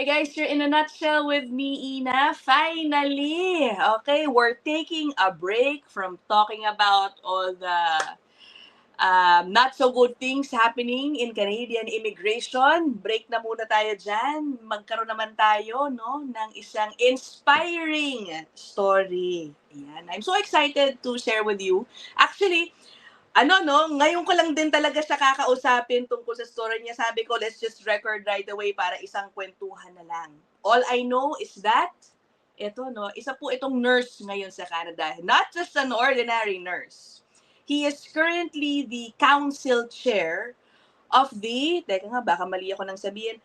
Okay, guys, you're in a nutshell with me, Ina. Finally! Okay, we're taking a break from talking about all the not so good things happening in Canadian immigration. Break na muna tayo dyan. Magkaroon naman tayo no, ng isang inspiring story. Ayan. I'm so excited to share with you. Actually, ngayon ko lang din talaga siya kakausapin tungkol sa story niya. Sabi ko, let's just record right away para isang kwentuhan na lang. All I know is that, isa po itong nurse ngayon sa Canada. Not just an ordinary nurse. He is currently the council chair of teka nga, baka mali ako nang sabihin,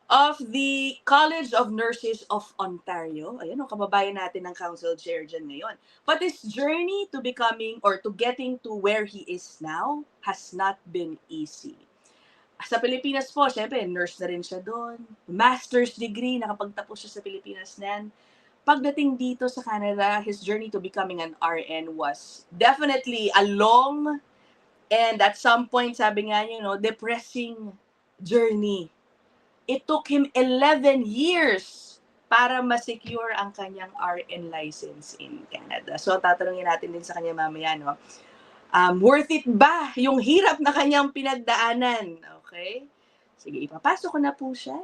of the College of Nurses of Ontario. Ayan, kababayan natin ng council chair dyan ngayon. But his journey to becoming or to getting to where he is now has not been easy. Sa Pilipinas po, syempre, nurse na rin siya doon. Master's degree, nakapagtapos siya sa Pilipinas na yan. Pagdating dito sa Canada, his journey to becoming an RN was definitely a long and at some point, sabi nga niya, depressing journey. It took him 11 years para ma-secure ang kanyang RN license in Canada. So, tatanungin natin din sa kanya mamaya, no? Worth it ba yung hirap na kanyang pinagdaanan? Okay? Sige, ipapasok ko na po siya.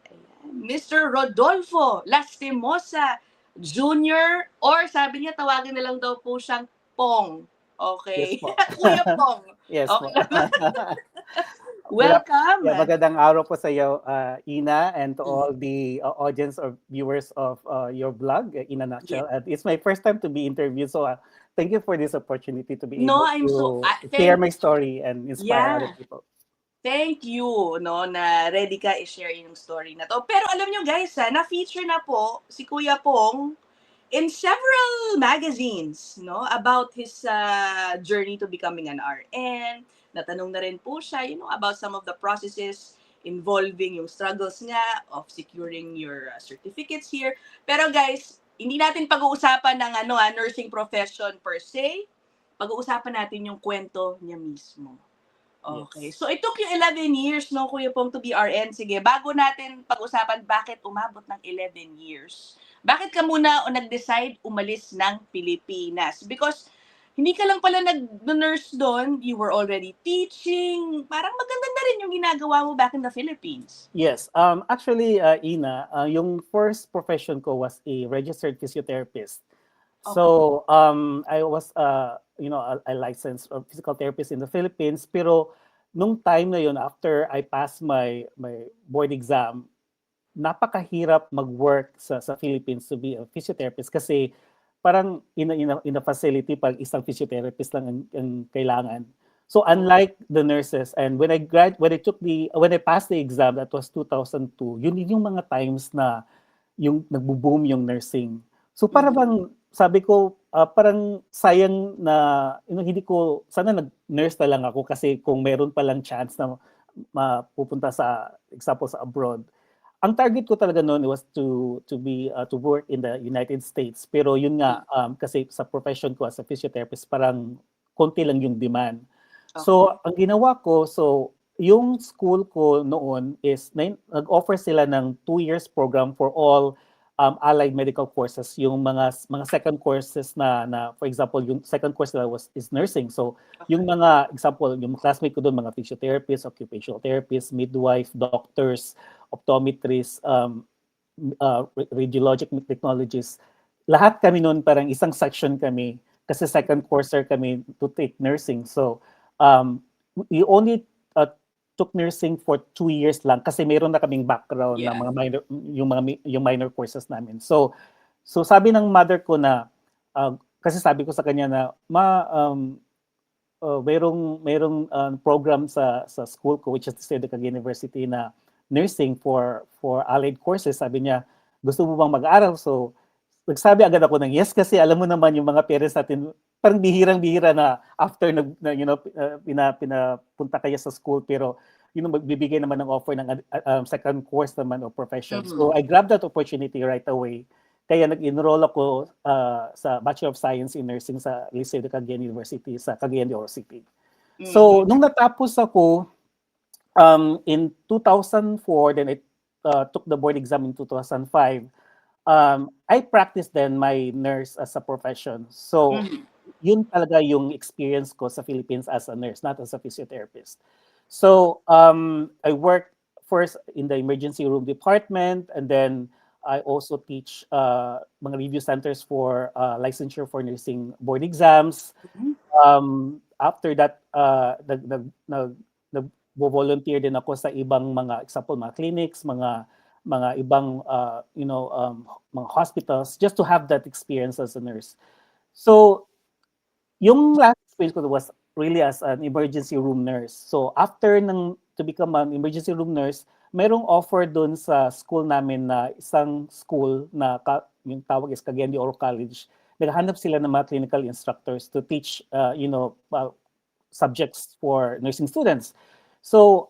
Ayan. Mr. Rodolfo Lastimosa Jr. or sabi niya, tawagin na lang daw po siyang Pong. Okay? Yes po. Kuya Pong. Yes Okay po. naman. Welcome. Magandang araw po sa iyo, Ina, and to all the audience or viewers of your blog, In a Nutshell. And it's my first time to be interviewed, so thank you for this opportunity to be able to share my story and inspire other people. Thank you, na ready ka i-share yung story na to. Pero alam nyo guys, na-feature na po si Kuya Pong in several magazines, about his journey to becoming an RN. Natanong na rin po siya, about some of the processes involving yung struggles nga of securing your certificates here. Pero guys, hindi natin pag-uusapan ng nursing profession per se. Pag-uusapan natin yung kwento niya mismo. Okay. Yes. So it took you 11 years, Kuya Pong, to be RN. Sige, bago natin pag-usapan bakit umabot ng 11 years, bakit ka muna nag-decide umalis ng Pilipinas? Because hindi ka lang pala nag-nurse doon, you were already teaching. Parang maganda na rin yung ginagawa mo back in the Philippines. Yes. Actually, Ina, yung first profession ko was a registered physiotherapist. Okay. So, I was, a licensed physical therapist in the Philippines. Pero nung time na yun, after I passed my board exam, napakahirap mag-work sa Philippines to be a physiotherapist kasi parang in a facility pag isang physiotherapist lang ang kailangan. So unlike the nurses, and when I passed the exam, that was 2002, yun yung mga times na yung nagbo-boom yung nursing. So para bang sabi ko parang sayang na hindi ko sana nag-nurse na lang ako kasi kung meron pa lang chance na mapupunta sa example sa abroad. Ang target ko talaga noon was to work in the United States. Pero yun nga, kasi sa profession ko as a physiotherapist, parang konti lang yung demand. Okay. So, ang ginawa ko, yung school ko noon is, nag-offer sila ng 2 years program for all allied medical courses. Yung mga second courses na for example, yung second course nila is nursing. So, yung mga example, yung classmate ko doon, mga physiotherapists, occupational therapists, midwife, doctors, optometrists, radiologic technologists, lahat kami noon parang isang section kami kasi second courser kami to take nursing. So, we only took nursing for 2 years lang kasi mayroon na kaming background ng mga minor, yung minor courses namin. So sabi ng mother ko na kasi sabi ko sa kanya na mayroong program sa school ko, which is the Sedeca University, na nursing for allied courses. Sabi niya, gusto mo bang mag-aral? So nagsabi agad ako ng yes kasi alam mo naman yung mga parents natin parang bihirang-bihira na after pinapunta kayo sa school pero magbibigay naman ng offer ng second course naman o profession. Mm-hmm. So I grabbed that opportunity right away. Kaya nag-enroll ako sa Bachelor of Science in Nursing sa Liceo de Cagayan University sa Cagayan de Oro City. Mm-hmm. So nung natapos ako in 2004, then took the board exam in 2005, I practiced then my nurse as a profession. So, Mhm. yun talaga yung experience ko sa Philippines as a nurse, not as a physiotherapist. So, I worked first in the emergency room department, and then I also teach mga review centers for licensure for nursing board exams. Mhm. After that, nag-volunteer din ako sa ibang mga example, mga clinics, mga ibang mga hospitals, just to have that experience as a nurse. So yung last experience ko was really as an emergency room nurse. So after to become an emergency room nurse, merong offer doon sa school namin na isang school na yung tawag is Cagayan de Oro College. Naghahanap sila ng mga clinical instructors to teach subjects for nursing students. So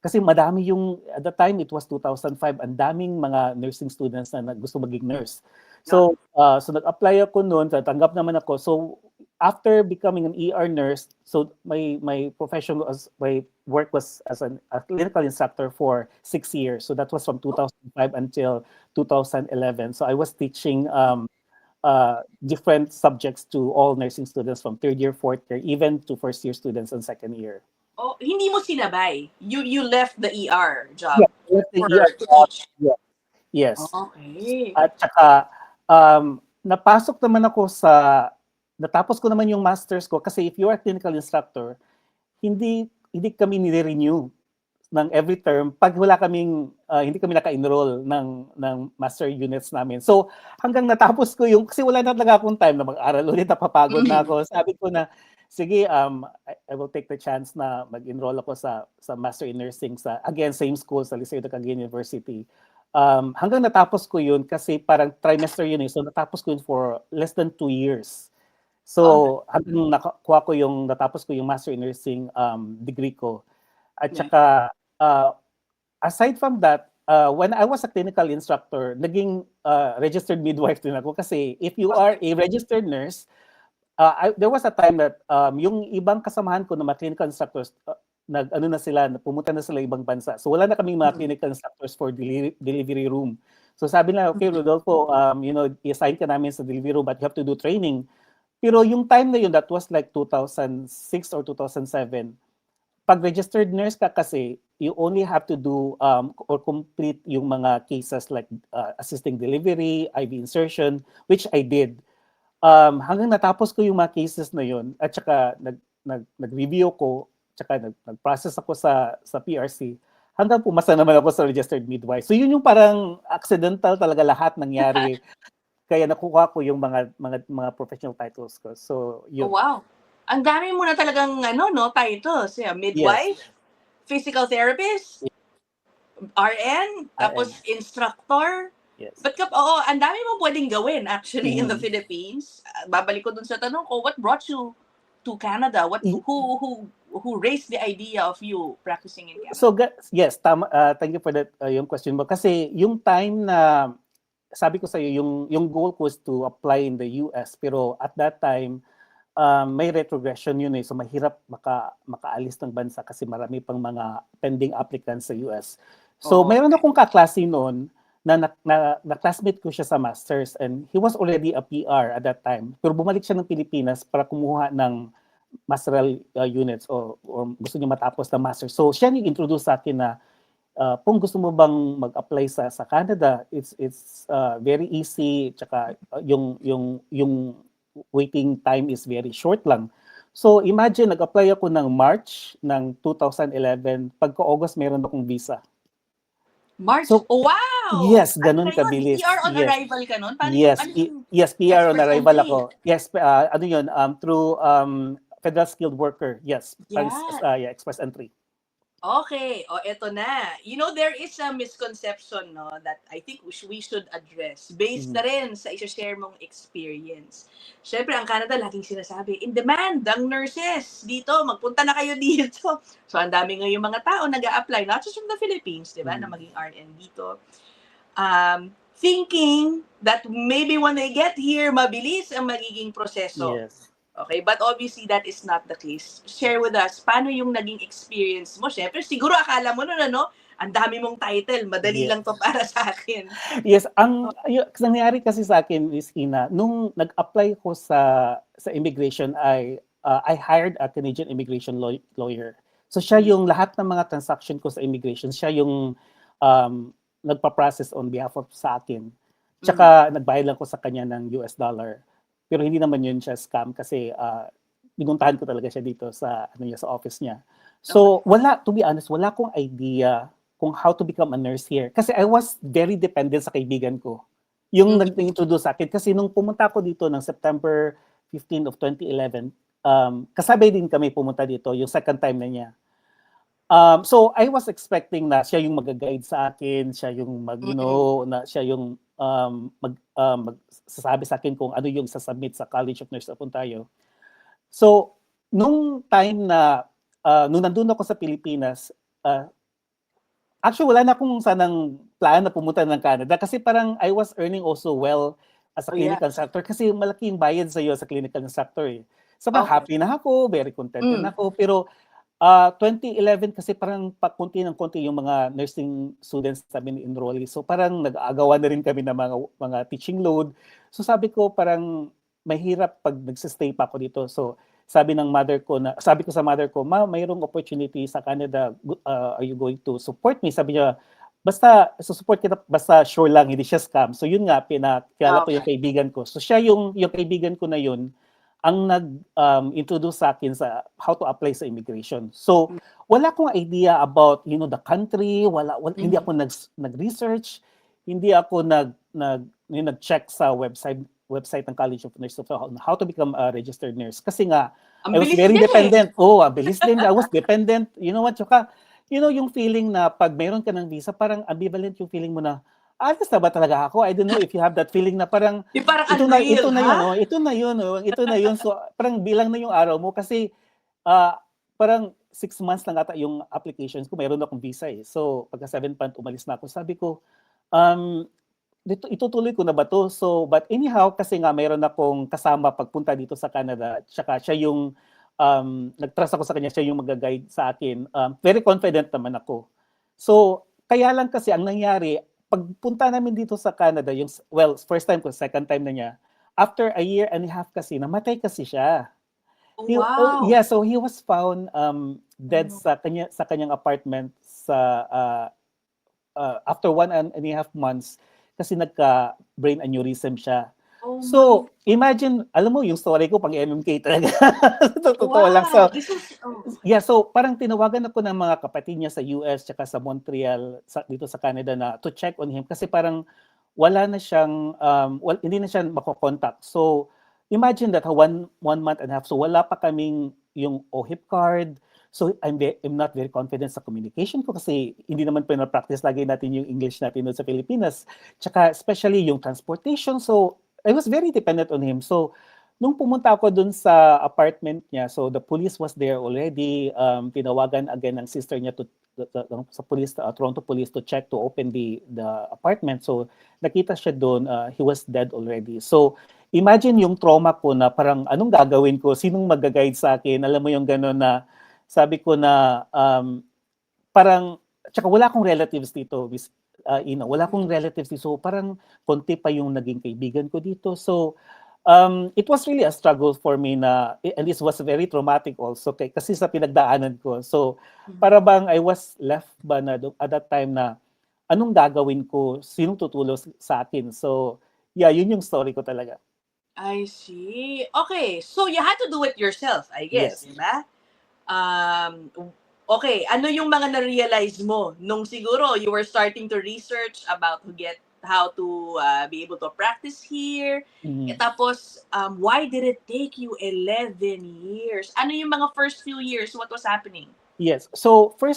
kasi madami yung, at the time it was 2005, ang daming mga nursing students na gusto maging nurse. So so nag-apply ako noon, tatanggap naman ako. So after becoming an ER nurse, so my profession was, my work was as a clinical instructor for 6 years. So that was from 2005 until 2011. So I was teaching different subjects to all nursing students from third year, fourth year, even to first year students and second year. Oh, hindi mo sinabay. You left the ER Yeah, job with the for ER to job. teach. Yeah. Yes. Okay. At saka, napasok naman ako natapos ko naman yung master's ko kasi if you are a clinical instructor, hindi kami nire-renew ng every term pag wala kaming hindi kami naka-enroll ng master units namin. So hanggang natapos ko yung, kasi wala na talaga akong time na mag-aral ulit, napapagod na ako. Sabi ko na sige, I will take the chance na mag-enroll ako sa master in nursing sa, again, same school sa Liceo de Cagayan University. Hanggang natapos ko yun kasi parang trimester yun eh. So natapos ko yun for less than 2 years. So hanggang natapos ko yung master in nursing degree ko. At saka aside from that, when I was a clinical instructor, naging registered midwife din ako kasi if you are a registered nurse, there was a time that yung ibang kasamahan ko na mga clinical instructors, pumunta na sila ibang bansa. So wala na kaming mga clinical instructors for delivery room. So sabi na, okay, Rodolfo, i-assign ka namin sa delivery room but you have to do training. Pero yung time na yun, that was like 2006 or 2007, pag registered nurse ka kasi, you only have to do or complete yung mga cases like assisting delivery, IV insertion, which I did. Hanggang natapos ko yung mga cases na yun, at saka nag-review ko, tsaka nag-process ako sa PRC, hanggang pumasa naman ako sa registered midwife. So yun yung parang accidental talaga lahat nangyari. Kaya nakuha ko yung mga professional titles ko. So yun. Oh, wow. Ang dami mo na talagang titles. Yeah, midwife, Yes. physical therapist, RN, tapos instructor. Yes. But ang dami mo pwedeng gawin actually in the Philippines. Babalik ko dun sa tanong ko, what brought you to Canada? Who raised the idea of you practicing in Canada? So yes, tama, thank you for that yung question mo. Kasi yung time na sabi ko sa iyo, yung goal ko was to apply in the US, pero at that time may retrogression yun eh. So mahirap makaalis ng bansa kasi marami pang mga pending applicants sa US. So mayroon akong kaklase noon na classmate ko siya sa masters, and he was already a PR at that time. Pero bumalik siya ng Pilipinas para kumuha ng masteral units or gusto niya matapos ng master. So siya yung introduce sa akin na kung gusto mo bang mag-apply sa Canada, it's very easy, tsaka yung waiting time is very short lang. So imagine, nag-apply ako ng March ng 2011, pagka-August meron akong visa. March? So, wow! Yes, ganun kabilis. PR on Yes. arrival ka nun? Paano Yes, yes, PR on express arrival entry? ako. Yes, ano yun, through Federal Skilled Worker. Yes, express entry. Okay, eto na. There is a misconception, no, that I think we should address based na rin sa i-share mong experience. Siyempre, ang Canada, laging sinasabi, in demand, ang nurses dito, magpunta na kayo dito. So, ang dami ngayong mga tao nag-a-apply, not just from the Philippines, di ba, na maging RN dito. Thinking that maybe when they get here, mabilis ang magiging proseso. Yes. Okay, but obviously that is not the case. Share with us, paano yung naging experience mo? Siyempre, siguro akala mo nun, ang dami mong title, madali lang to para sa akin. Yes, yung nangyari kasi sa akin is nung nag-apply ko sa immigration I hired a Canadian immigration lawyer. So siya yung lahat ng mga transaction ko sa immigration, siya yung nagpa-process on behalf of sa akin. Tsaka nagbayad lang ko sa kanya ng US dollar. Pero hindi naman yun siya scam kasi binuntahan ko talaga siya dito sa sa office niya. So to be honest, wala akong idea kung how to become a nurse here. Kasi I was very dependent sa kaibigan ko. Yung nag-introduce sa akin. Kasi nung pumunta ako dito ng September 15 of 2011, kasabay din kami pumunta dito, yung second time na niya. So I was expecting na siya yung mag-guide sa akin, siya yung siya yung magsasabi sa akin kung ano yung sasubmit sa College of Nurses of Ontario. So nung time na nung nandun ako sa Pilipinas, actually wala na akong sanang plan na pumunta ng Canada kasi parang I was earning also well as a clinical instructor kasi malaki yung bayad sa iyo sa clinical instructor eh. So happy na ako, very contented na ako, pero 2011 kasi parang konti ng konti yung mga nursing students namin enrollee. So parang nag-aagawan na rin kami ng mga teaching load. So sabi ko parang mahirap pag nagsistay pa ako dito. So sabi ko sa mother ko, ma, mayroong opportunity sa Canada. Are you going to support me? Sabi niya, basta support kita, basta sure lang, hindi siya scam. So yun nga, pinakilala ko yung kaibigan ko. So siya yung kaibigan ko na yun, ang nag-introduce sa akin sa how to apply sa immigration. So, wala akong idea about, the country, hindi ako nag-research, hindi ako nag-check sa website ng College of Nurses on how to become a registered nurse. Kasi nga, I was very dependent. Abilis din. I was dependent. You know what? Tsaka, yung feeling na pag mayroon ka ng visa, parang ambivalent yung feeling mo na, ayos na ba talaga ako? I don't know if you have that feeling na parang ito na yun. So parang bilang na yung araw mo kasi parang 6 months lang ata yung applications ko. Mayroon akong visa eh. So pagka 7 months umalis na ako, sabi ko, itutuloy ko na ba to? So but anyhow, kasi nga mayroon akong kasama pagpunta dito sa Canada, tsaka siya yung nag-trust ako sa kanya, siya yung mag-guide sa akin. Very confident naman ako. So kaya lang kasi ang nangyari, pagpunta namin dito sa Canada, first time ko, second time na niya, after a year and a half kasi, namatay kasi siya. Wow! So he was found dead sa kanyang apartment after 1.5 months kasi nagka-brain aneurysm siya. So, imagine, alam mo yung story ko pang MMK talaga. Totoo lang. So parang tinawagan ako ng mga kapatid niya sa US tsaka sa Montreal dito sa Canada na to check on him kasi parang wala na siyang hindi na siya mako-contact. So imagine that one month and a half, so wala pa kaming yung OHIP card. So I'm not very confident sa communication ko kasi hindi naman pina-practice lagi natin yung English natin sa Pilipinas. Tsaka especially yung transportation. So I was very dependent on him. So nung pumunta ako dun sa apartment niya, so the police was there already. Tinawagan again ng sister niya sa police, Toronto police, to check to open the apartment. So nakita siya doon, he was dead already. So imagine yung trauma ko na parang anong gagawin ko, sinong mag-guide sa akin, alam mo yung gano'n na sabi ko na parang, tsaka wala akong relatives dito, wala akong relatives dito, so parang konti pa yung naging kaibigan ko dito. So it was really a struggle for me and this was very traumatic also kasi sa pinagdaanan ko. So para bang I was left ba na at that time na anong gagawin ko, sinong tutulong sa akin. So yeah, yun yung story ko talaga. I see. Okay, so you had to do it yourself, I guess, Yes. diba? Okay, ano yung mga na-realize mo nung siguro you were starting to research about how to be able to practice here? Tapos, why did it take you 11 years? Ano yung mga first few years? What was happening? Yes. So for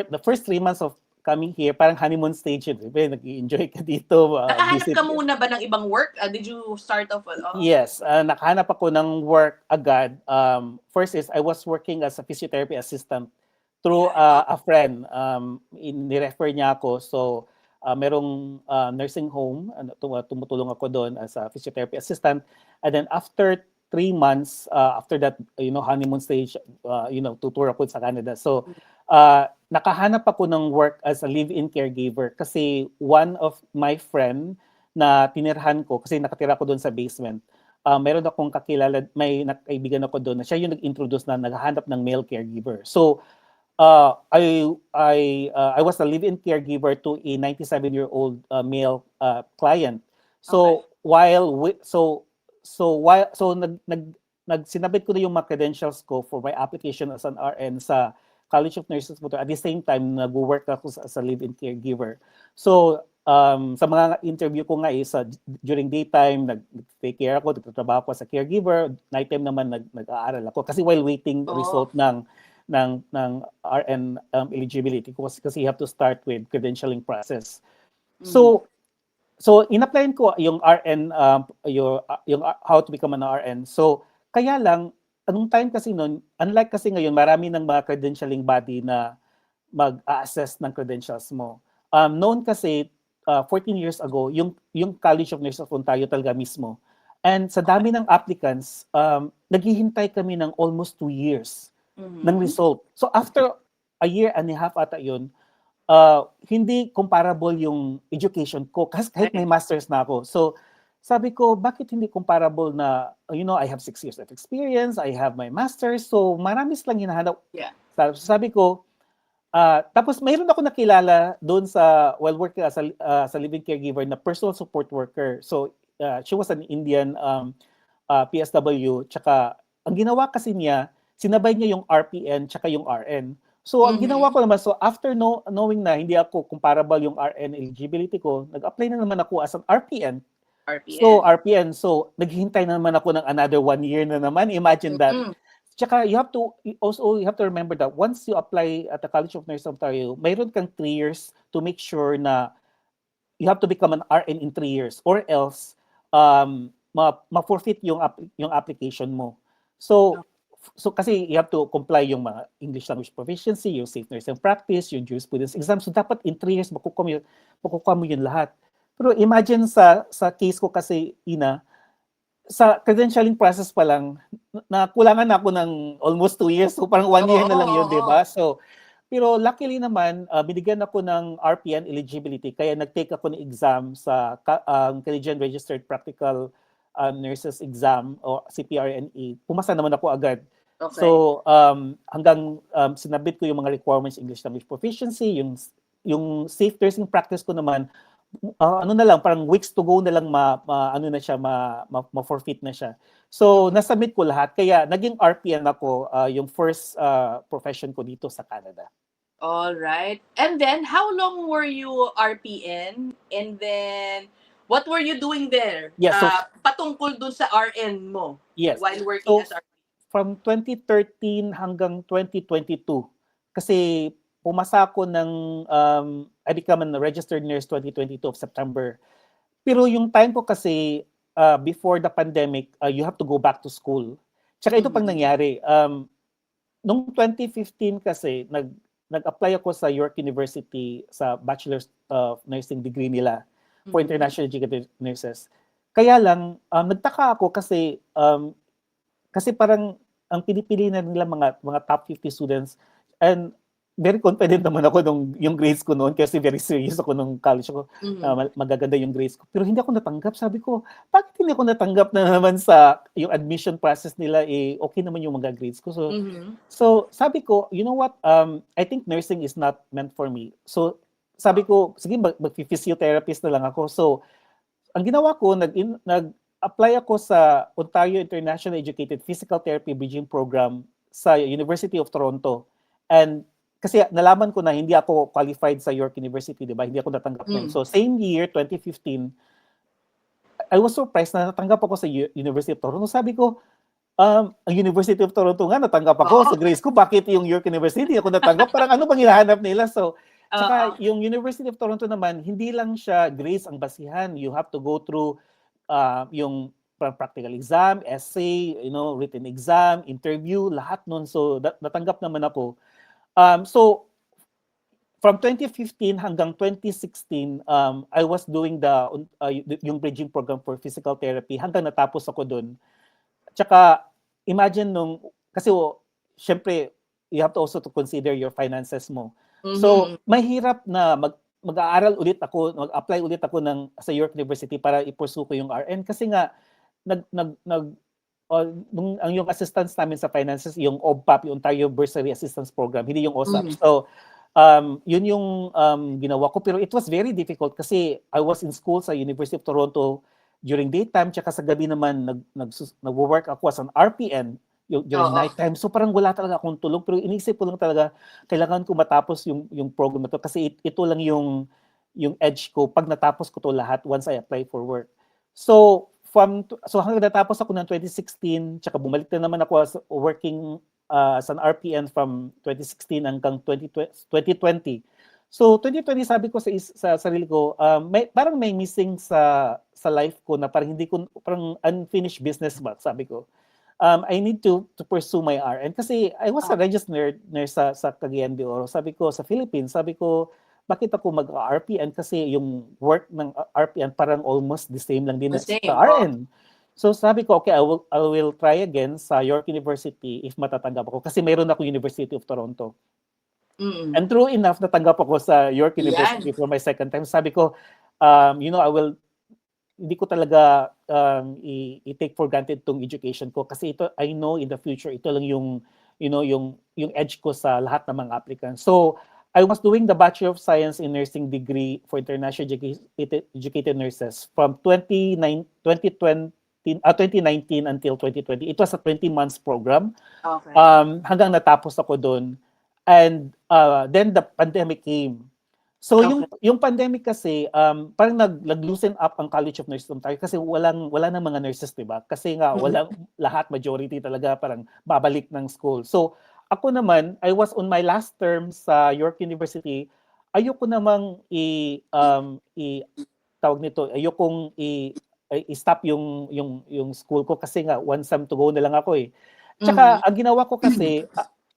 the first 3 months of coming here, parang honeymoon stage yun. Nag-enjoy ka dito. Nakahanap ka muna ba ng ibang work? Did you start off with? Yes. Nakahanap ako ng work agad. First is I was working as a physiotherapy assistant through a friend. Ni-refer niya ako. So merong nursing home, tumutulong ako doon as a physiotherapy assistant. And then after 3 months, after that, honeymoon stage, tutour ako sa Canada. So nakahanap ako ng work as a live-in caregiver kasi one of my friend na tinirhan ko, kasi nakatira ko doon sa basement, meron akong kakilala, may kaibigan ako doon na siya yung nag-introduce na naghahanap ng male caregiver. So, I was a live-in caregiver to a 97-year-old male client. So nagsinabit ko na yung mga credentials ko for my application as an RN sa College of Nurses Motor. At the same time, nag-work ako as a live-in caregiver. So sa mga interview ko nga is during daytime, nag-take care ako, nagtatrabaho ako sa caregiver. Nighttime naman nag-aaral ako kasi while waiting result ng RN eligibility kasi you have to start with credentialing process. So in-applyan ko yung RN yung how to become an RN. So kaya lang anong time kasi noon, unlike kasi ngayon marami ng mga credentialing body na mag-assess ng credentials mo. Noon kasi 14 years ago, yung College of Nurses of Ontario talaga mismo. And sa dami ng applicants, naghihintay kami ng almost 2 years ng result. So after a year and a half ata yun, hindi comparable yung education ko kasi kahit may master's na ako. So sabi ko, bakit hindi comparable na, I have 6 years of experience, I have my master's, so marami silang hinahanap. Yeah. Sabi ko, tapos mayroon ako nakilala doon while working as a living caregiver na personal support worker. So she was an Indian PSW, tsaka ang ginawa kasi niya, sinabay niya yung RPN tsaka yung RN. So ang ginawa ko naman, so after knowing na hindi ako comparable yung RN eligibility ko, nag-apply na naman ako as an RPN. So RPN, so naghihintay na naman ako ng another 1 year na naman. Imagine that. Tsaka you have to remember that once you apply at the College of Nurses of Ontario, mayroon kang 3 years to make sure na you have to become an RN in 3 years or else ma-forfeit yung application mo. So kasi you have to comply yung mga English language proficiency, yung safe nursing practice, yung jurisprudence exam. So dapat in 3 years makukuha mo yun lahat. Pero imagine sa case ko kasi, Ina, sa credentialing process pa lang, nakulangan ako ng almost 2 years. So parang 1 year na lang yun, di ba? So, pero luckily naman, binigyan ako ng RPN eligibility. Kaya nag-take ako ng exam sa Canadian Registered Practical Nurses Exam o CPRNE. Pumasa naman ako agad. Okay. So hanggang sinabit ko yung mga requirements, English language proficiency, yung safe nursing practice ko naman, parang weeks to go na lang ma-forfeit na siya. So nasubmit ko lahat, kaya naging RPN ako, yung first profession ko dito sa Canada. All right. And then how long were you RPN? And then what were you doing there? Yeah, so patungkol dun sa RN mo. Yes. While working as RN. From 2013 hanggang 2022 kasi pumasa ako ng I become a registered nurse 2022 of September. Pero yung time ko kasi before the pandemic, you have to go back to school. Tsaka ito pang nangyari. Noong 2015 kasi nag-apply ako sa York University sa Bachelor's of Nursing degree nila for international educated nurses. Kaya lang nagtaka ako kasi parang ang pinipili na nila mga top 50 students, and very confident naman ako yung grades ko noon kasi very serious ako nung college ko. Magaganda yung grades ko. Pero hindi ako natanggap. Sabi ko, bakit hindi ako natanggap na naman sa yung admission process nila, okay naman yung mga grades ko. So sabi ko, you know what, I think nursing is not meant for me. So sabi ko, sige, mag-physiotherapist na lang ako. So ang ginawa ko, nag-apply ako sa Ontario International Educated Physical Therapy Bridging Program sa University of Toronto. And kasi nalaman ko na hindi ako qualified sa York University, di ba? Hindi ako natanggap nun. So same year, 2015, I was surprised na natanggap ako sa University of Toronto. Sabi ko, ang University of Toronto nga, natanggap ako sa grades ko. Bakit yung York University hindi ako natanggap? Parang ano bang hinahanap nila? So, saka yung University of Toronto naman, hindi lang siya grades ang basihan. You have to go through yung practical exam, essay, written exam, interview, lahat nun. So, natanggap naman ako. So, from 2015 hanggang 2016, I was doing yung bridging program for physical therapy hanggang natapos ako doon. Tsaka, imagine kasi syempre, you have to also to consider your finances mo. Mhm. So, mahirap na mag-aaral ulit ako, mag-apply ulit ako sa York University para i-pursue ko yung RN kasi nga yung assistance namin sa finances, yung OBPAP, yung Ontario Bursary Assistance Program, hindi yung OSAP. Mhm. So, yun yung ginawa ko. Pero it was very difficult kasi I was in school sa University of Toronto during daytime, tsaka sa gabi naman nag-work ako as an RPN during Oo. nighttime. So parang wala talaga akong tulog. Pero inisip ko lang talaga, kailangan ko matapos yung program na to kasi ito lang yung edge ko pag natapos ko to lahat once I apply for work. So hanggang natapos ako ng 2016, tsaka bumalik na naman ako as working as an RPN from 2016 hanggang 2020. So 2020 sabi ko sa sarili ko, parang may missing sa life ko na parang hindi ko parang unfinished business ba sabi ko. I need to pursue my RN kasi I was a registered nurse sa Cagayan de Oro. Sabi ko sa Philippines, sabi ko bakit ako mag-RPN kasi yung work ng RPN parang almost the same lang din The same. sa RN. So sabi ko, okay, I will try again sa York University if matatanggap ako kasi mayroon ako University of Toronto. Mm. And true enough, natanggap ako sa York University for my second time. Sabi ko, hindi ko talaga i-take for granted tong education ko kasi ito, I know in the future, ito lang yung edge ko sa lahat ng mga applicants. So, I was doing the Bachelor of Science in Nursing degree for international educated nurses from 2019 until 2020. It was a 20 months program. Okay. Hanggang natapos ako doon. And then the pandemic came. So yung pandemic kasi parang nag-loosen up ang College of Nurses Ontario kasi wala nang mga nurses, 'di ba? Kasi nga lahat majority talaga parang babalik ng school. So ako naman, I was on my last term sa York University. Ayoko namang tawag nito, ayokong i-stop yung school ko kasi nga one sem to go na lang ako eh. Tsaka ang ginawa ko kasi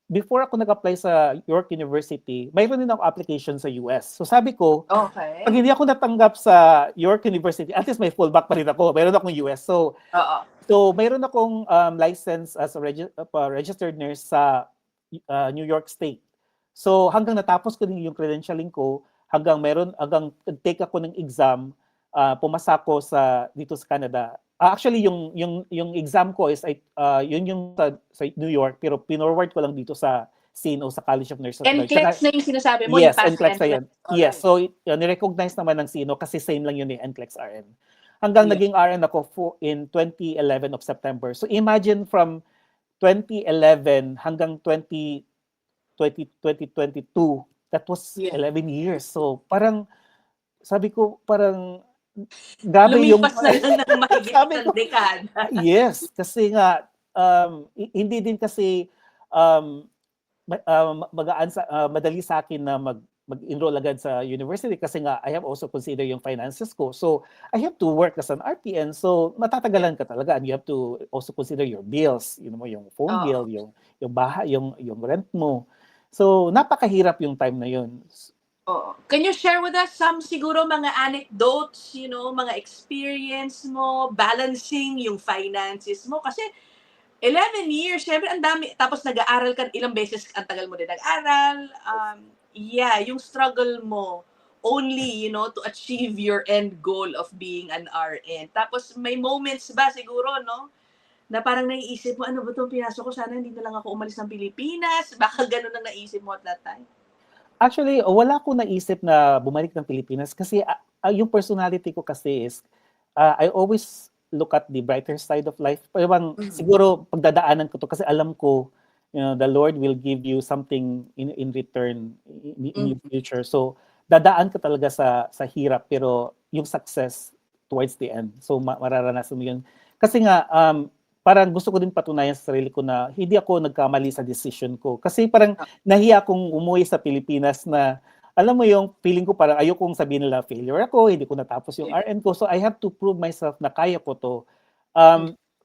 before ako nag-apply sa York University, mayroon din ako application sa US. So sabi ko, pag hindi ako natanggap sa York University, at least may fallback pa rin ako. Mayroon akong US. So mayroon akong license as a registered nurse sa New York State. So hanggang natapos ko din yung credentialing ko, hanggang take ako ng exam, pumasa ko dito sa Canada. Actually, yung exam ko is yun yung sa New York, pero pinorward ko lang dito sa CNO, sa College of Nurses. NCLEX na yung sinasabi mo? Yes, yung NCLEX na yun. Yes, so nirecognize naman ng CNO kasi same lang yun NCLEX RN. Hanggang naging RN ako in 2011 of September. So imagine from 2011 hanggang 2022, that was 11 years. So parang, sabi ko, parang grabe lumipas na lang ng mahigit isang dekada. Yes, kasi nga hindi din kasi madali sa akin na mag-enroll agad sa university kasi nga I have also considered yung finances ko. So I have to work as an RPN. So matatagalan ka talaga and you have to also consider your bills, yung phone bill, yung bahay, yung rent mo. So napakahirap yung time na yun. Can you share with us some siguro mga anecdotes, mga experience mo, balancing yung finances mo? Kasi 11 years, syempre ang dami. Tapos nag-aaral ka, ilang beses ang tagal mo din nag-aral. Yung struggle mo only, to achieve your end goal of being an RN. Tapos may moments ba siguro, no? Na parang naiisip mo, ano ba itong pinasok ko? Sana hindi na lang ako umalis ng Pilipinas. Baka ganun ang naisip mo at that time. Actually, wala ko naisip na bumalik ng Pilipinas kasi yung personality ko kasi is I always look at the brighter side of life. Parang siguro pagdadaanan ko to kasi alam ko the Lord will give you something in return in your future. So dadaan ka talaga sa hirap pero yung success towards the end. So mararanasan mo yun. Kasi nga parang gusto ko din patunayan sa sarili ko na hindi ako nagkamali sa decision ko. Kasi parang nahiya akong umuwi sa Pilipinas na, alam mo yung feeling ko parang ayokong sabihin nila failure ako, hindi ko natapos yung RN ko. So I have to prove myself na kaya ko to.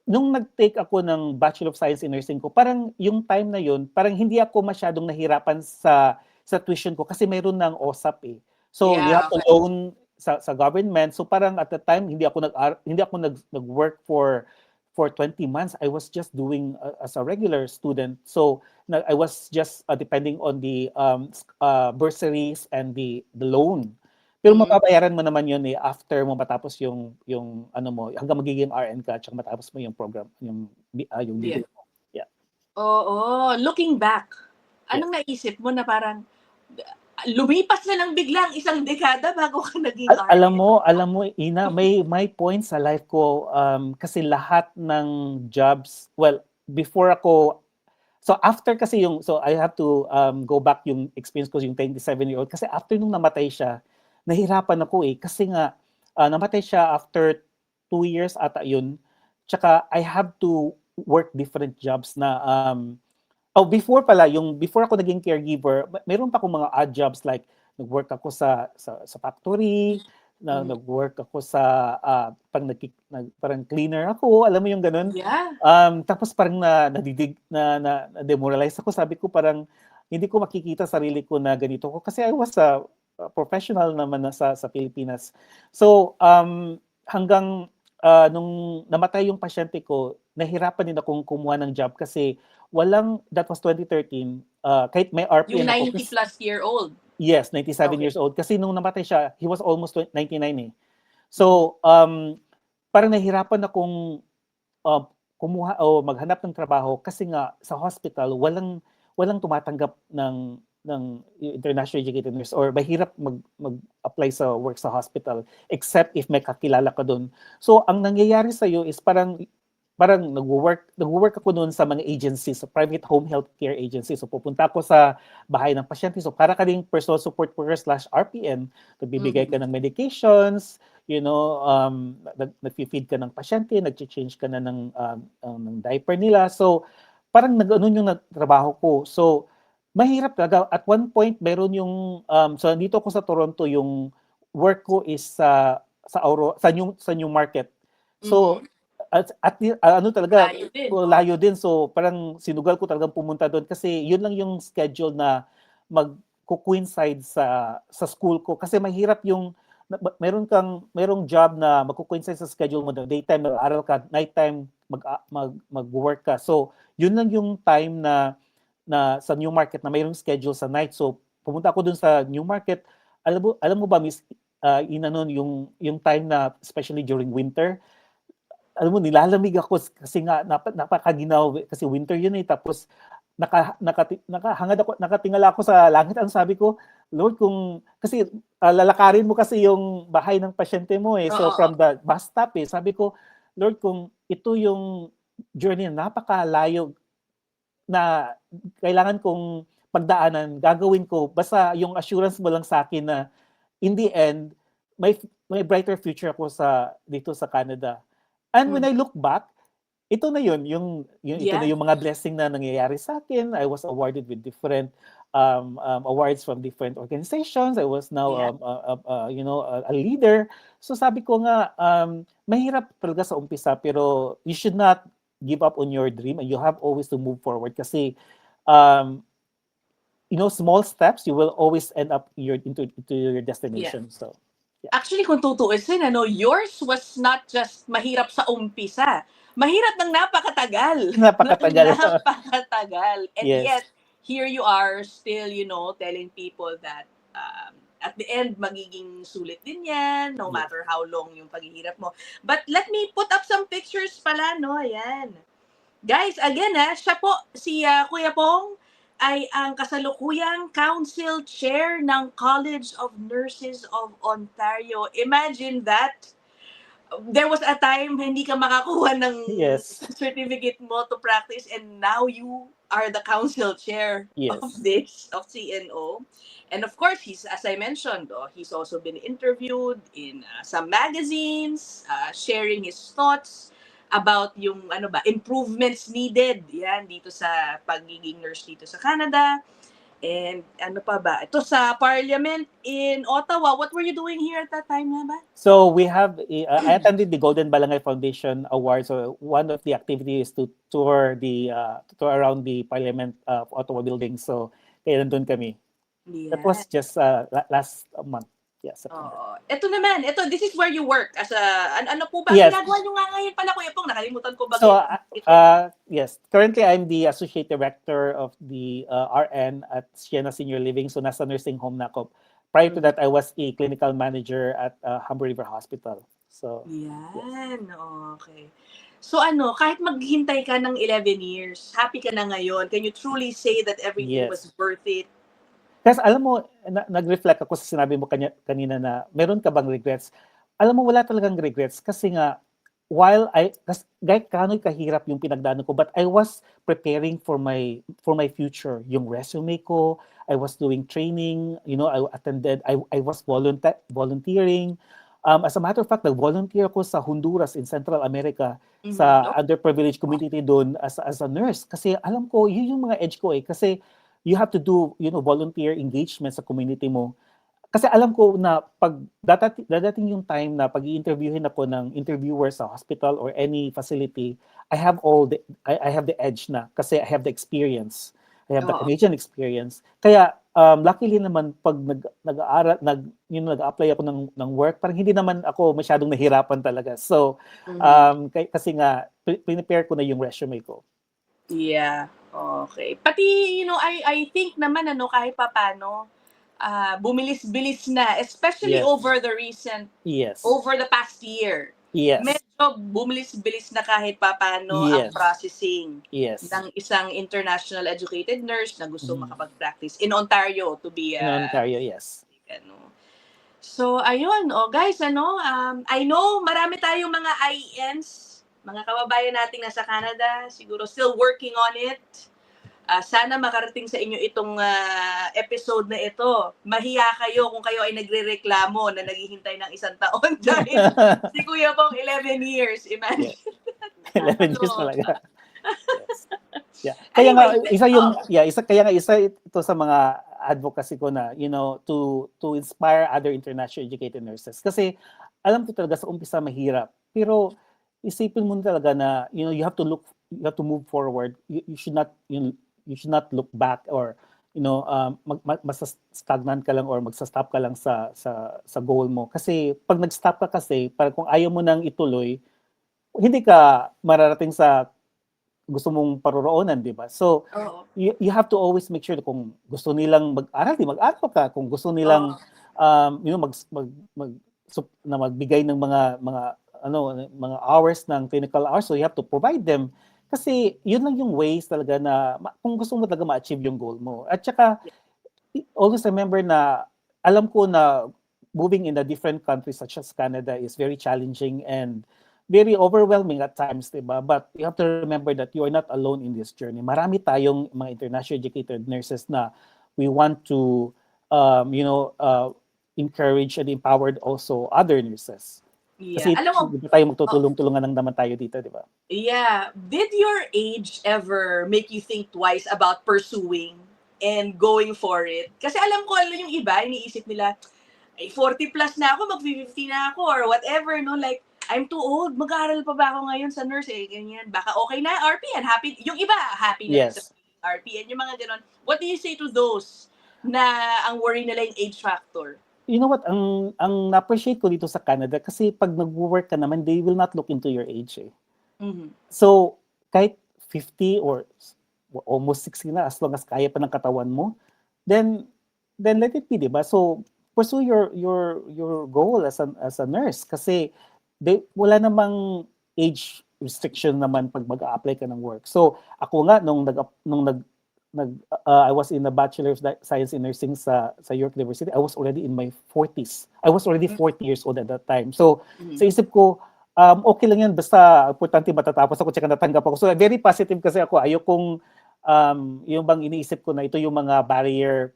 Nung nag-take ako ng Bachelor of Science in Nursing ko, parang yung time na yun, parang hindi ako masyadong nahirapan sa tuition ko kasi mayroon ng OSAP eh. So you have to loan sa government. So parang at the time hindi ako nag-work for for 20 months, I was just doing as a regular student. So I was just depending on the bursaries and the loan. Pero Mm. mababayaran mo naman yun after mo matapos yung ano mo, hanggang magiging RN ka, tsaka matapos mo yung program, yung Yeah. degree mo. Yeah. Oo. Looking back, Yes. anong naisip mo na parang lumipas na lang biglang isang dekada bago ka naging RN? Alam mo Ina, may point sa life ko kasi lahat ng jobs, well, before ako. So after kasi so I have to go back yung experience ko yung 27-year-old kasi after nung namatay siya, nahirapan ako kasi nga namatay siya after 2 years ata yun. Tsaka I have to work different jobs na before pala, before ako naging caregiver, meron pa akong mga odd jobs like nag-work ako sa factory, nag-work ako sa parang cleaner ako, alam mo yung ganun. Yeah. Tapos parang na demoralize ako, sabi ko parang hindi ko makikita sarili ko na ganito ko kasi I was a professional naman sa Pilipinas. So hanggang nung namatay yung pasyente ko, nahirapan din akong kumuha ng job kasi that was 2013, kahit may Yung RPN ako. 90-plus-year-old. Yes, 97 Okay. years old. Kasi nung namatay siya, he was almost 99 eh. So, parang nahirapan akong kumuha o maghanap ng trabaho kasi nga sa hospital, walang tumatanggap ng international educated nurse or mahirap mag-apply sa work sa hospital except if may kakilala ka doon. So, ang nangyayari sa'yo is parang nagwo-work ako noon sa mga agencies, sa private home health care agencies. So pupunta ako sa bahay ng pasyente. So para ka ding personal support worker / RPN, nagbibigay ka ng medications, nag-feed ka ng pasyente, nag-change ka na ng diaper nila. So parang nag-ano yung trabaho ko. So mahirap talaga. At one point, meron so dito ako sa Toronto, yung work ko is sa New Market. So, ano talaga, Layo din. layo din. So, parang sinugal ko talagang pumunta doon kasi yun lang yung schedule na mag-coincide sa school ko. Kasi mahirap merong job na mag-coincide sa schedule mo. Daytime, mag-aaral ka, nighttime, mag-work ka. So, yun lang yung time na sa New Market na mayroong schedule sa night. So, pumunta ako doon sa New Market. Alam mo ba, Miss Ina, noon, yung time na, especially during winter, alam mo, nilalamig ako kasi nga napakaginaw kasi winter yun tapos nakatingala ako sa langit. Ang sabi ko, Lord, kasi lalakarin mo kasi yung bahay ng pasyente mo So from the bus stop sabi ko, Lord, kung ito yung journey na napakalayo na kailangan kong pagdaanan, gagawin ko. Basta yung assurance mo lang sa akin na in the end, may brighter future ako dito sa Canada. And when I look back, ito na ito na yung mga blessing na nangyayari sa akin. I was awarded with different awards from different organizations. I was now a leader. So sabi ko nga, mahirap talaga sa umpisa, pero you should not give up on your dream and you have always to move forward kasi small steps, you will always end up into your destination. So actually, kung tutuusin, yours was not just mahirap sa umpisa. Mahirap ng napakatagal. Napakatagal. Napakatagal. And Yes. yet, here you are still, telling people that at the end, magiging sulit din yan, no matter how long yung paghihirap mo. But let me put up some pictures pala, no? Ayan. Guys, again, siya po, si Kuya Pong, ay ang kasalukuyang council chair ng College of Nurses of Ontario. Imagine that. There was a time hindi ka makakuha ng certificate mo to practice and now you are the council chair of CNO. And of course, as I mentioned, he's also been interviewed in some magazines, sharing his thoughts about yung improvements needed yan dito sa pagiging nurse dito sa Canada. And ano pa ba? Ito sa Parliament in Ottawa. What were you doing here at that time nga ba? So we have, I attended the Golden Balangay Foundation Awards. So one of the activities to tour around the Parliament of Ottawa building. So kaya nandun kami. Yeah. That was just last month. Yeah, September. Oo. Ito naman, this is where you work as a, ano po ba? Yes. Ginagawa nyo nga ngayon pala, Kuya Pong, nakalimutan ko So, bagay. yes, currently I'm the associate director of the RN at Sienna Senior Living. So, nasa nursing home na ako. Prior to that, I was a clinical manager at Humber River Hospital. So, yes. Yan, okay. So kahit maghintay ka ng 11 years, happy ka na ngayon? Can you truly say that everything was Yes. worth it? Kasi alam mo, nag-reflect ako sa sinabi mo kanina na meron ka bang regrets? Alam mo, wala talagang regrets kasi nga, kahit kano'y kahirap yung pinagdaanan ko, but I was preparing for my future. Yung resume ko, I was doing training, I was volunteering. As a matter of fact, nag-volunteer ako sa Honduras in Central America sa underprivileged community doon as a nurse. Kasi alam ko, yun yung mga edge ko eh. Kasi you have to do, volunteer engagement sa community mo. Kasi alam ko na pag dadating yung time na pag-i-interviewin ako ng interviewer sa hospital or any facility, I have I have the edge na kasi I have the experience. I have the Canadian experience. Kaya luckily naman pag nag-aaral, nag-apply ako ng work, parang hindi naman ako masyadong nahirapan talaga. So kasi nga prepare ko na yung resume ko. Yeah. Okay. Pati, I think naman, kahit papaano, bumilis-bilis na, especially Yes. over the past year. Yes. Medyo bumilis-bilis na kahit papaano ang Yes. processing Yes. ng isang international educated nurse na gusto makapag-practice in Ontario to be In Ontario, yes. So, ayun. Guys, I know marami tayong mga IENs, mga kababayan nating nasa Canada, siguro still working on it. Sana makarating sa inyo itong episode na ito. Mahiya kayo kung kayo ay nagrereklamo na naghihintay ng 1 taon dahil si Kuya Pong 11 years. Imagine. Yeah. 11 years talaga. Yes. Yeah. Kaya nga isa ito sa mga advocacy ko na, to inspire other international educated nurses. Kasi alam ko talaga sa umpisa mahirap. Pero isipin mo talaga na, you have to move forward. You should not look back or stagnant ka lang or magsa-stop ka lang sa goal mo. Kasi pag nag-stop ka kasi, para kung ayaw mo nang ituloy, hindi ka mararating sa gusto mong paroroonan, di ba? So, you have to always make sure kung gusto nilang mag-aral, mag-aral ka. Kung gusto nilang magbigay ng mga hours ng clinical hours, so you have to provide them. Kasi yun lang yung ways talaga na kung gusto mo talaga ma-achieve yung goal mo. At saka, always remember na alam ko na moving in a different countries such as Canada is very challenging and very overwhelming at times, diba? But you have to remember that you are not alone in this journey. Marami tayong mga international educated nurses na we want to, encourage and empower also other nurses. Yeah. Kasi hindi tayo magtutulong-tulungan lang naman tayo dito, di ba? Yeah. Did your age ever make you think twice about pursuing and going for it? Kasi alam ko, yung iba, iniisip nila, ay 40 plus na ako, mag-50 na ako, or whatever, no? Like, I'm too old, mag-aaral pa ba ako ngayon sa nurse, ganyan. Baka okay na, RPN, happy. Yung iba, happy na sa RPN, yung mga ganon. What do you say to those na ang worry nila yung age factor? You know what, ang na-appreciate ko dito sa Canada, kasi pag nag-work ka naman, they will not look into your age eh. So, kahit 50 or almost 60 na, as long as kaya pa ng katawan mo, then let it be, diba? So, pursue your goal as a nurse, kasi wala namang age restriction naman pag mag-a-apply ka ng work. So, ako nga, I was in a Bachelor of Science in Nursing sa York University. I was already in my 40s. I was already 40 years old at that time. So, sa isip ko, okay lang yan, basta importante matatapos ako, tsaka natanggap ako. So, very positive kasi ako. Ayokong, yung bang iniisip ko na ito yung mga barrier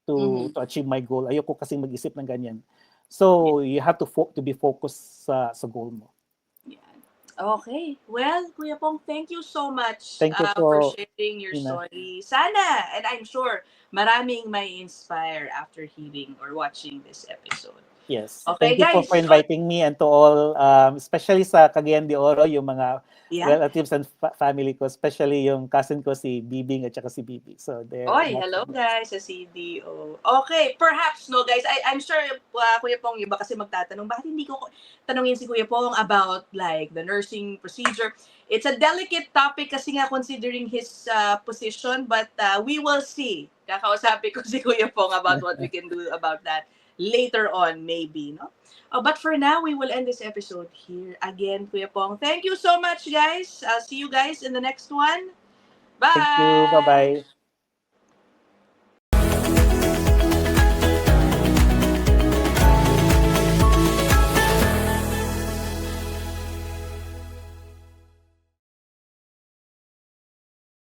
to achieve my goal. Ayoko kasi mag-isip ng ganyan. So, you have to be focused sa goal mo. Okay. Well, Kuya Pong, thank you so much for sharing your story. Sana, and I'm sure, maraming may inspire after hearing or watching this episode. Yes. Okay, Thank you po guys. for inviting me and to all, especially sa Cagayan de Oro, yung mga Yeah. relatives and family ko, especially yung cousin ko si Bibing at saka si Bibi. So they're Oy, not hello from guys sa CDO. Okay, perhaps no guys, I'm sure Kuya Pong iba kasi magtatanong bakit hindi ko tanungin si Kuya Pong about like the nursing procedure. It's a delicate topic kasi nga considering his position, but we will see. Kakausapin ko si Kuya Pong about what we can do about that later on maybe, no? But for now, we will end this episode here. Again, Kuya Pong, thank you so much guys. I'll see you guys in the next one. Thank you. Bye! Bye-bye.